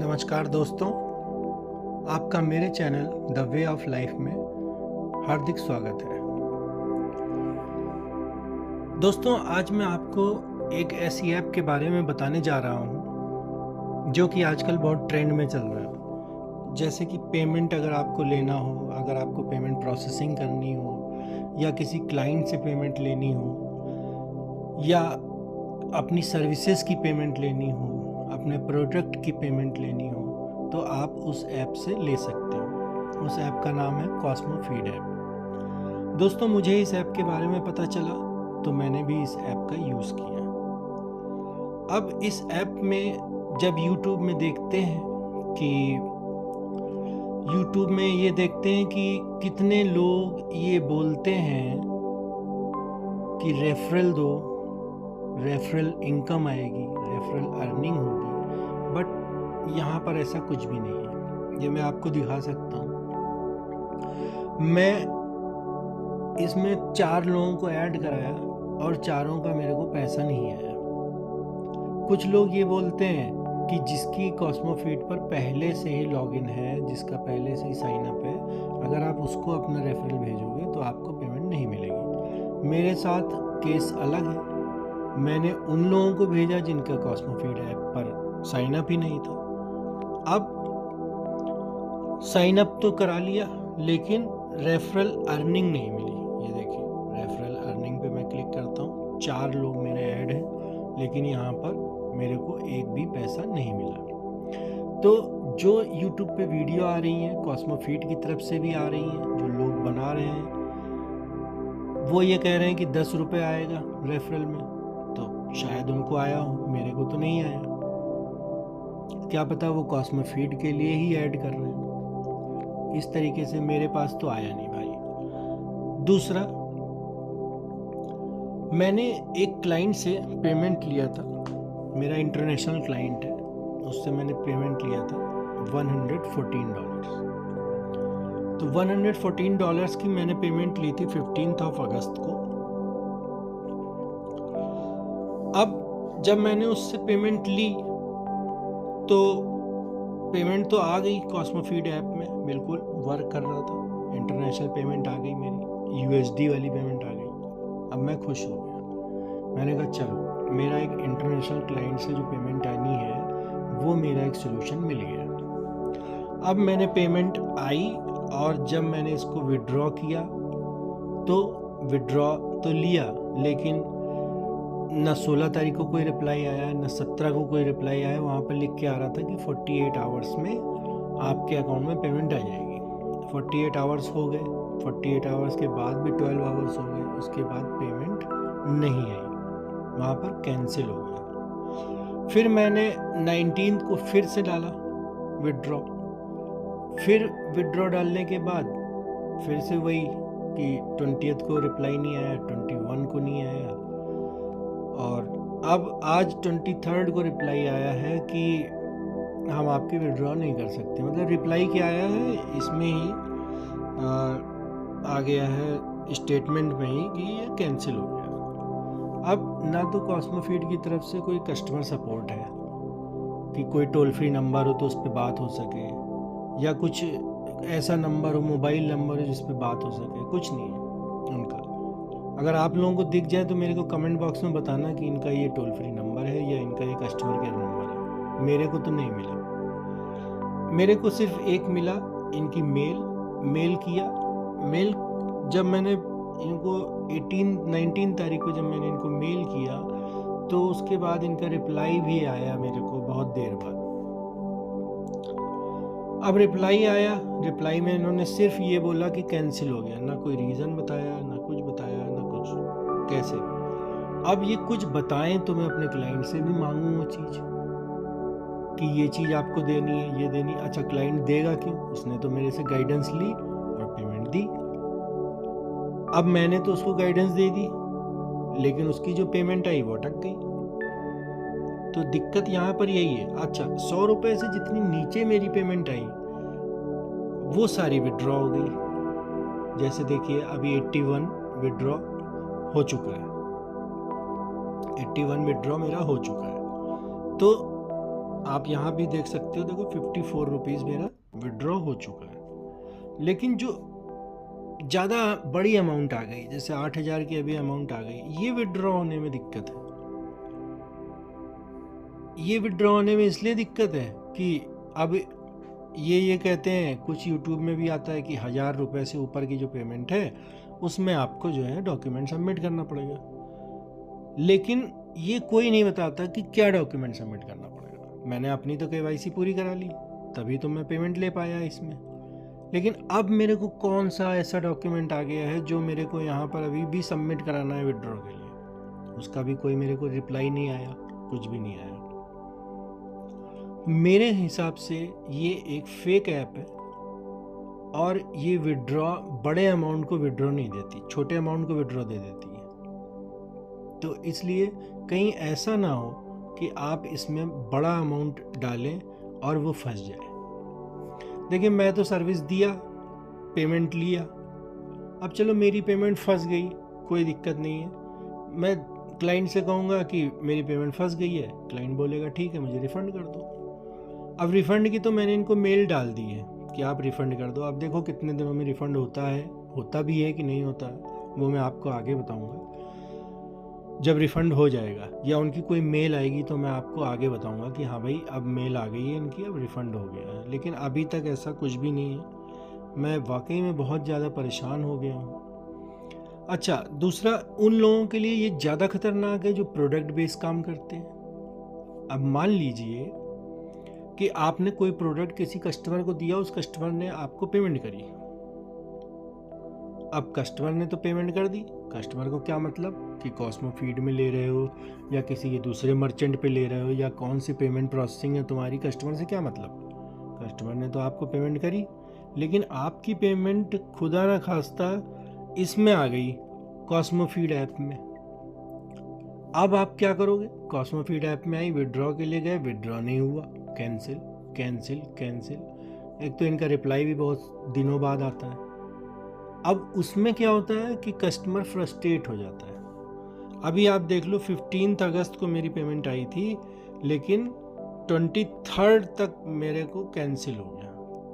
नमस्कार दोस्तों, आपका मेरे channel the way of life में हार्दिक स्वागत है। दोस्तों, आज मैं आपको एक ऐसी ऐप के बारे में बताने जा रहा हूँ जो कि आजकल बहुत ट्रेंड में चल रहा है। जैसे कि पेमेंट अगर आपको लेना हो, अगर आपको पेमेंट प्रोसेसिंग करनी हो, या किसी क्लाइंट से पेमेंट लेनी हो, या अपनी सर्विसेज की पेमेंट लेनी हो, अपने प्रोडक्ट की पेमेंट लेनी हो, तो आप उस ऐप से ले सकते हो। उस ऐप का नाम है कॉस्मोफीड ऐप। दोस्तों, मुझे इस ऐप के बारे में पता चला तो मैंने भी इस ऐप का यूज़ किया। अब इस ऐप में जब यूट्यूब में देखते हैं कि कितने लोग ये बोलते हैं कि रेफरल दो, रेफरल इनकम आएगी, रेफरल अर्निंग होगी, बट यहाँ पर ऐसा कुछ भी नहीं है। ये मैं आपको दिखा सकता हूँ। मैं इसमें 4 लोगों को ऐड कराया और चारों का मेरे को पैसा नहीं आया। कुछ लोग ये बोलते हैं कि जिसकी कॉस्मोफीड पर पहले से ही लॉगिन है, जिसका पहले से ही साइन अप है, अगर आप उसको अपना रेफरल भेजोगे तो आपको पेमेंट नहीं मिलेगी। मेरे साथ केस अलग है। मैंने उन लोगों को भेजा जिनका कॉस्मोफीड ऐप पर साइन अप ही नहीं था। अब साइन अप तो करा लिया, लेकिन रेफरल अर्निंग नहीं मिली। ये देखिए, रेफरल अर्निंग पे मैं क्लिक करता हूँ। 4 लोग मेरे ऐड हैं, लेकिन यहाँ पर मेरे को एक भी पैसा नहीं मिला। तो जो यूट्यूब पे वीडियो आ रही हैं, कॉस्मोफीड की तरफ से भी आ रही हैं, जो लोग बना रहे हैं, वो ये कह रहे हैं कि 10 रुपये आएगा रेफरल में। तो शायद उनको आया हो, मेरे को तो नहीं आया। क्या पता वो कॉस्मोफीड के लिए ही ऐड कर रहे हैं। इस तरीके से मेरे पास तो आया नहीं भाई। दूसरा, मैंने एक क्लाइंट से पेमेंट लिया था। मेरा इंटरनेशनल क्लाइंट है, उससे मैंने पेमेंट लिया था $114। तो $114 की मैंने पेमेंट ली थी 15 अगस्त को। अब जब मैंने उससे पेमेंट ली तो पेमेंट तो आ गई कॉस्मोफीड ऐप में, बिल्कुल वर्क कर रहा था। इंटरनेशनल पेमेंट आ गई, मेरी USD वाली पेमेंट आ गई। अब मैं खुश हो गया। मैंने कहा चलो, मेरा एक इंटरनेशनल क्लाइंट से जो पेमेंट आनी है वो मेरा एक सोल्यूशन मिल गया। अब मैंने पेमेंट आई और जब मैंने इसको विड्रॉ किया तो विड्रॉ तो लिया, लेकिन न 16 तारीख को कोई रिप्लाई आया, न 17 को कोई रिप्लाई आया। वहाँ पर लिख के आ रहा था कि 48 आवर्स में आपके अकाउंट में पेमेंट आ जाएगी। 48 आवर्स हो गए। 48 आवर्स के बाद भी 12 आवर्स हो गए, उसके बाद पेमेंट नहीं आई, वहाँ पर कैंसिल हो गया। फिर मैंने 19 को फिर से डाला विड्रॉ। फिर विड्रॉ डालने के बाद फिर से वही कि 20 को रिप्लाई नहीं आया, 21 को नहीं आया, और अब आज 23 को रिप्लाई आया है कि हम आपकी विड्रॉ नहीं कर सकते। मतलब रिप्लाई क्या आया है इसमें ही आ गया है स्टेटमेंट में ही कि ये कैंसिल हो गया। अब ना तो कॉस्मोफीड की तरफ से कोई कस्टमर सपोर्ट है कि कोई टोल फ्री नंबर हो तो उस पर बात हो सके, या कुछ ऐसा नंबर हो, मोबाइल नंबर हो जिस पर बात हो सके, कुछ नहीं है उनका। अगर आप लोगों को दिख जाए तो मेरे को कमेंट बॉक्स में बताना कि इनका ये टोल फ्री नंबर है या इनका ये कस्टमर केयर नंबर है। मेरे को तो नहीं मिला। मेरे को सिर्फ एक मिला, इनकी मेल किया। मेल जब मैंने इनको 19 तारीख को जब मैंने इनको मेल किया तो उसके बाद इनका रिप्लाई भी आया मेरे को बहुत देर बाद। अब रिप्लाई आया, रिप्लाई में इन्होंने सिर्फ ये बोला कि कैंसिल हो गया। ना कोई रीज़न बताया, ना कुछ बताया, ना कुछ। कैसे? अब ये कुछ बताएं तो मैं अपने क्लाइंट से भी मांगूँ वो चीज़ कि ये चीज़ आपको देनी है, ये देनी। अच्छा, क्लाइंट देगा क्यों? उसने तो मेरे से गाइडेंस ली और पेमेंट दी। अब मैंने तो उसको गाइडेंस दे दी, लेकिन उसकी जो पेमेंट आई वो अटक गई। तो दिक्कत यहाँ पर यही है। अच्छा, 100 रुपये से जितनी नीचे मेरी पेमेंट आई वो सारी विड्रॉ हो गई। जैसे देखिए, अभी 81 विड्रॉ हो चुका है। 81 विड्रॉ मेरा हो चुका है। तो आप यहाँ भी देख सकते हो, देखो 54 रुपीज़ मेरा विड्रॉ हो चुका है। लेकिन जो ज़्यादा बड़ी अमाउंट आ गई, जैसे 8,000 की अभी अमाउंट आ गई, ये विड्रॉ होने में दिक्कत है। ये विड्रॉ होने में इसलिए दिक्कत है कि अब ये कहते हैं, कुछ यूट्यूब में भी आता है कि 1,000 रुपये से ऊपर की जो पेमेंट है उसमें आपको जो है डॉक्यूमेंट सबमिट करना पड़ेगा। लेकिन ये कोई नहीं बताता कि क्या डॉक्यूमेंट सबमिट करना पड़ेगा। मैंने अपनी तो KYC पूरी करा ली, तभी तो मैं पेमेंट ले पाया इसमें। लेकिन अब मेरे को कौन सा ऐसा डॉक्यूमेंट आ गया है जो मेरे को यहाँ पर अभी भी सबमिट कराना है विड्रॉ के लिए, उसका भी कोई मेरे को रिप्लाई नहीं आया, कुछ भी नहीं आया। मेरे हिसाब से ये एक फेक ऐप है और ये विड्रॉ, बड़े अमाउंट को विड्रॉ नहीं देती, छोटे अमाउंट को विड्रॉ दे देती है। तो इसलिए कहीं ऐसा ना हो कि आप इसमें बड़ा अमाउंट डालें और वो फंस जाए। देखिए, मैं तो सर्विस दिया, पेमेंट लिया, अब चलो मेरी पेमेंट फंस गई, कोई दिक्कत नहीं है। मैं क्लाइंट से कहूँगा कि मेरी पेमेंट फंस गई है, क्लाइंट बोलेगा ठीक है मुझे रिफ़ंड कर दो। अब रिफ़ंड की तो मैंने इनको मेल डाल दी है कि आप रिफ़ंड कर दो। अब देखो कितने दिनों में रिफ़ंड होता भी है कि नहीं होता है, वो मैं आपको आगे बताऊँगा जब रिफ़ंड हो जाएगा, या उनकी कोई मेल आएगी तो मैं आपको आगे बताऊंगा कि हाँ भाई अब मेल आ गई है इनकी, अब रिफ़ंड हो गया है। लेकिन अभी तक ऐसा कुछ भी नहीं है। मैं वाकई में बहुत ज़्यादा परेशान हो गया हूँ। अच्छा, दूसरा, उन लोगों के लिए ये ज़्यादा खतरनाक है जो प्रोडक्ट बेस्ड काम करते हैं। अब मान लीजिए कि आपने कोई प्रोडक्ट किसी कस्टमर को दिया, उस कस्टमर ने आपको पेमेंट करी। अब कस्टमर ने तो पेमेंट कर दी, कस्टमर को क्या मतलब कि कॉस्मो फीड में ले रहे हो या किसी के दूसरे मर्चेंट पे ले रहे हो या कौन सी पेमेंट प्रोसेसिंग है तुम्हारी, कस्टमर से क्या मतलब। कस्टमर ने तो आपको पेमेंट करी, लेकिन आपकी पेमेंट खुदा ना खास्ता इसमें आ गई, कॉस्मो फीड ऐप में। अब आप क्या करोगे? कॉस्मो फीड ऐप में आई, विड्रॉ के लिए गए, विड्रॉ नहीं हुआ, कैंसिल कैंसिल कैंसिल। एक तो इनका रिप्लाई भी बहुत दिनों बाद आता है। अब उसमें क्या होता है कि कस्टमर फ्रस्ट्रेट हो जाता है। अभी आप देख लो, 15 अगस्त को मेरी पेमेंट आई थी, लेकिन 23 तक मेरे को कैंसिल हो गया।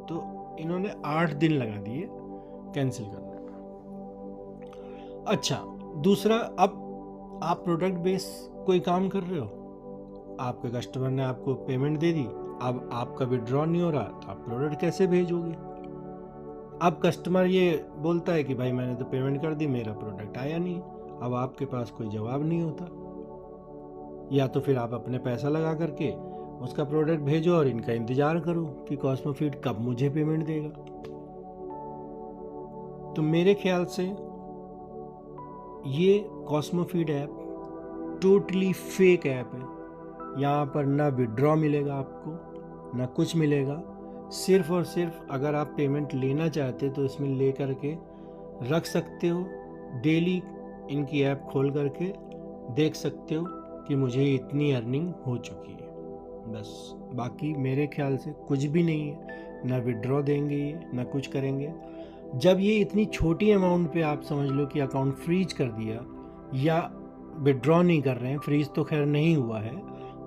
तो इन्होंने 8 दिन लगा दिए कैंसिल करने में। अच्छा, दूसरा, अब आप प्रोडक्ट बेस कोई काम कर रहे हो, आपके कस्टमर ने आपको पेमेंट दे दी, अब आपका विड्रॉ नहीं हो रहा, तो आप प्रोडक्ट कैसे भेजोगे? अब कस्टमर ये बोलता है कि भाई मैंने तो पेमेंट कर दी, मेरा प्रोडक्ट आया नहीं। अब आपके पास कोई जवाब नहीं होता, या तो फिर आप अपने पैसा लगा करके उसका प्रोडक्ट भेजो और इनका इंतजार करो कि कॉस्मो फीड कब मुझे पेमेंट देगा। तो मेरे ख्याल से ये Cosmo feed app totally fake app है। यहाँ पर ना विड्रॉ मिलेगा आपको, ना कुछ मिलेगा। सिर्फ और सिर्फ अगर आप पेमेंट लेना चाहते तो इसमें ले करके रख सकते हो, डेली इनकी ऐप खोल करके देख सकते हो कि मुझे इतनी अर्निंग हो चुकी है, बस। बाकी मेरे ख्याल से कुछ भी नहीं है, ना विड्रॉ देंगे ये, ना कुछ करेंगे। जब ये इतनी छोटी अमाउंट पे आप समझ लो कि अकाउंट फ्रीज कर दिया या विड्रॉ नहीं कर रहे हैं, फ्रीज तो खैर नहीं हुआ है,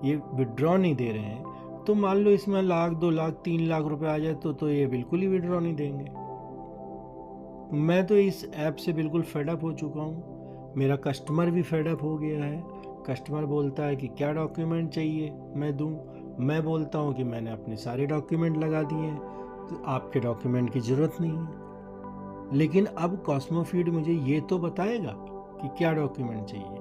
ये विड्रॉ नहीं दे रहे हैं, तो मान लो इसमें 1 लाख 2 लाख 3 लाख रुपए आ जाए तो ये बिल्कुल ही विड्रॉ नहीं देंगे। मैं तो इस ऐप से बिल्कुल फेडअप हो चुका हूँ, मेरा कस्टमर भी फेडअप हो गया है। कस्टमर बोलता है कि क्या डॉक्यूमेंट चाहिए मैं दूँ, मैं बोलता हूँ कि मैंने अपने सारे डॉक्यूमेंट लगा दिए हैं, तो आपके डॉक्यूमेंट की ज़रूरत नहीं है। लेकिन अब कॉस्मो फीड मुझे ये तो बताएगा कि क्या डॉक्यूमेंट चाहिए।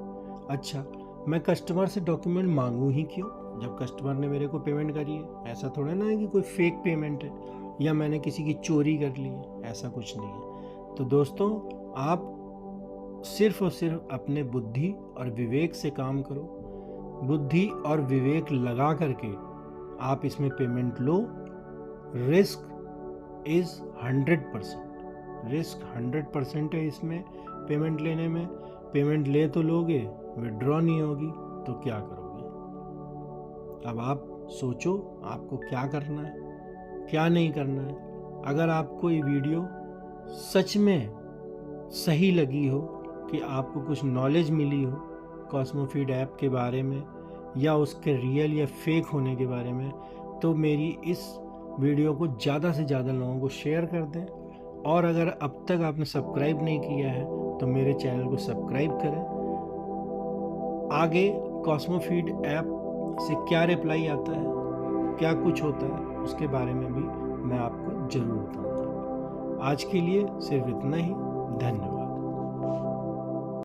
अच्छा, मैं कस्टमर से डॉक्यूमेंट मांगूँ ही क्यों जब कस्टमर ने मेरे को पेमेंट करी है? ऐसा थोड़ा ना है कि कोई फेक पेमेंट है या मैंने किसी की चोरी कर ली है, ऐसा कुछ नहीं है। तो दोस्तों, आप सिर्फ और सिर्फ अपने बुद्धि और विवेक से काम करो। बुद्धि और विवेक लगा करके आप इसमें payment low. Risk is 100%, risk 100% है इसमें पेमेंट लेने में। पेमेंट ले तो लोगे, विड्रॉ नहीं होगी तो क्या करोगे? अब आप सोचो आपको क्या करना है, क्या नहीं करना है। अगर आपको ये वीडियो सच में सही लगी हो, कि आपको कुछ नॉलेज मिली हो कॉस्मो फीड ऐप के बारे में, या उसके रियल या फेक होने के बारे में, तो मेरी इस वीडियो को ज़्यादा से ज़्यादा लोगों को शेयर कर दें। और अगर अब तक आपने सब्सक्राइब नहीं किया है तो मेरे चैनल को सब्सक्राइब करें। आगे कॉस्मोफीड ऐप से क्या रिप्लाई आता है, क्या कुछ होता है, उसके बारे में भी मैं आपको ज़रूर बताऊंगा। आज के लिए सिर्फ इतना ही। धन्यवाद।